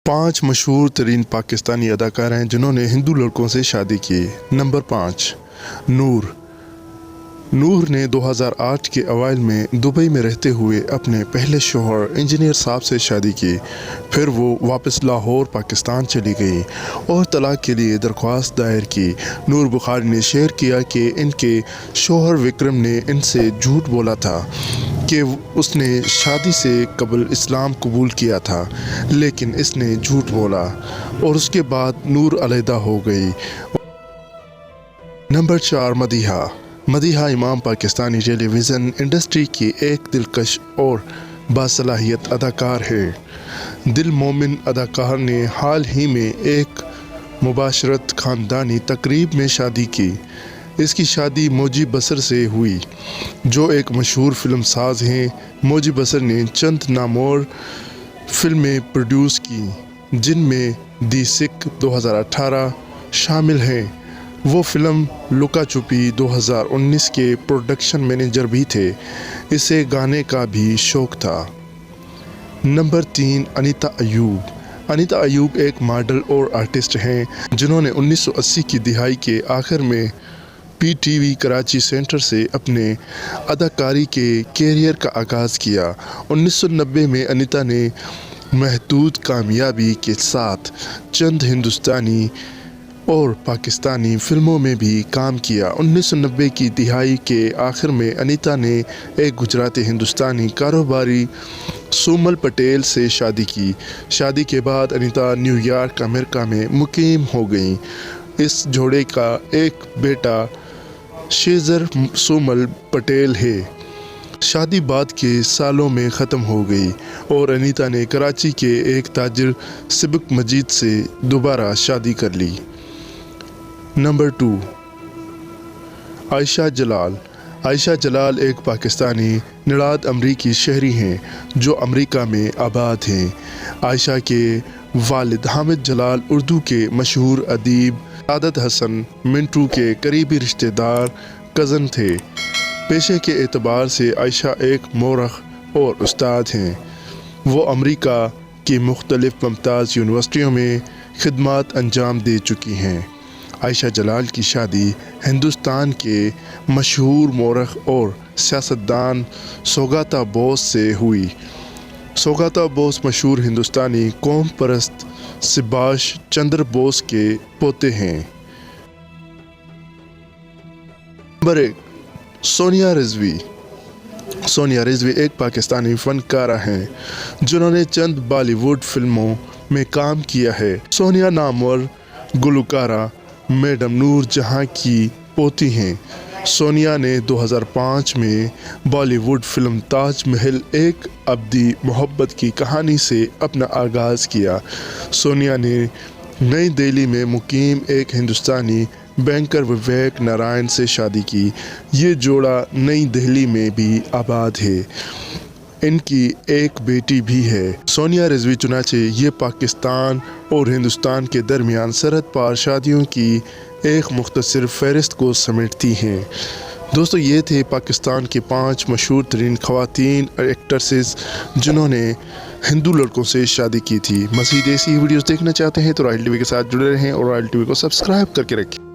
5 مشہور ترین پاکستانی اداکار ہیں جنہوں نے ہندو لڑکوں سے شادی کی۔ نمبر 5، نور نے 2008 کے اوائل میں دبئی میں رہتے ہوئے اپنے پہلے شوہر انجینئر صاحب سے شادی کی۔ پھر وہ واپس لاہور پاکستان چلی گئی اور طلاق کے لیے درخواست دائر کی۔ نور بخاری نے شیئر کیا کہ ان کے شوہر وکرم نے ان سے جھوٹ بولا تھا کہ اس نے شادی سے قبل اسلام قبول کیا تھا، لیکن اس نے جھوٹ بولا اور اس کے بعد نور علیحدہ ہو گئی۔ نمبر 4، مدیحہ امام پاکستانی ٹیلی ویژن انڈسٹری کی ایک دلکش اور باصلاحیت اداکار ہے۔ دل مومن اداکار نے حال ہی میں ایک مباشرت خاندانی تقریب میں شادی کی۔ اس کی شادی موجی بصر سے ہوئی، جو ایک مشہور فلم ساز ہیں۔ موجی بصر نے چند نامور فلمیں پروڈیوس کی، جن میں دی سکھ 2018 شامل ہیں۔ وہ فلم لکا چھپی 2019 کے پروڈکشن مینیجر بھی تھے۔ اسے گانے کا بھی شوق تھا۔ نمبر 3، انیتا ایوب ایک ماڈل اور آرٹسٹ ہیں جنہوں نے 1980 کی دہائی کے آخر میں P T V Karachi centre سے اپنے اداکاری کے کیریئر کا آغاز کیا۔ 1990 میں انیتا نے محدود کامیابی کے ساتھ چند ہندوستانی اور پاکستانی فلموں میں بھی کام کیا۔ 1990 کی دہائی کے آخر میں انیتا نے ایک گجراتی ہندوستانی کاروباری سومل پٹیل سے شادی کی۔ شادی کے بعد انیتا نیو یارک امریکہ میں مقیم ہو گئیں۔ اس جوڑے کا ایک بیٹا شیزر سومل پٹیل ہے۔ شادی بعد کے سالوں میں ختم ہو گئی اور انیتا نے کراچی کے ایک تاجر سبک مجید سے دوبارہ شادی کر لی۔ نمبر 2، عائشہ جلال ایک پاکستانی نژاد امریکی شہری ہیں جو امریکہ میں آباد ہیں۔ عائشہ کے والد حامد جلال اردو کے مشہور ادیب سعادت حسن منٹو کے قریبی رشتہ دار کزن تھے۔ پیشے کے اعتبار سے عائشہ ایک مورخ اور استاد ہیں۔ وہ امریکہ کی مختلف ممتاز یونیورسٹیوں میں خدمات انجام دے چکی ہیں۔ عائشہ جلال کی شادی ہندوستان کے مشہور مورخ اور سیاستدان سوگاتا بوس سے ہوئی۔ سوگاتا بوس مشہور ہندوستانی قوم پرست سبھاش چندر بوس کے پوتے ہیں۔ نمبر 1، سونیا رضوی ایک پاکستانی فنکارہ ہیں جنہوں نے چند بالی ووڈ فلموں میں کام کیا ہے۔ سونیا نامور گلوکارہ میڈم نور جہاں کی پوتی ہیں۔ سونیا نے 2005 میں بالی ووڈ فلم تاج محل ایک ابدی محبت کی کہانی سے اپنا آغاز کیا۔ سونیا نے نئی دہلی میں مقیم ایک ہندوستانی بینکر وویک نارائن سے شادی کی۔ یہ جوڑا نئی دہلی میں بھی آباد ہے۔ ان کی ایک بیٹی بھی ہے۔ سونیا رضوی چنانچہ یہ پاکستان اور ہندوستان کے درمیان سرحد پار شادیوں کی ایک مختصر فہرست کو سمیٹتی ہیں۔ دوستو، یہ تھے پاکستان کے 5 مشہور ترین خواتین ایکٹریسز جنہوں نے ہندو لڑکوں سے شادی کی تھی۔ مزید ایسی ویڈیوز دیکھنا چاہتے ہیں تو رائل ٹی وی کے ساتھ جڑے رہیں اور رائل ٹی وی کو سبسکرائب کر کے رکھیں۔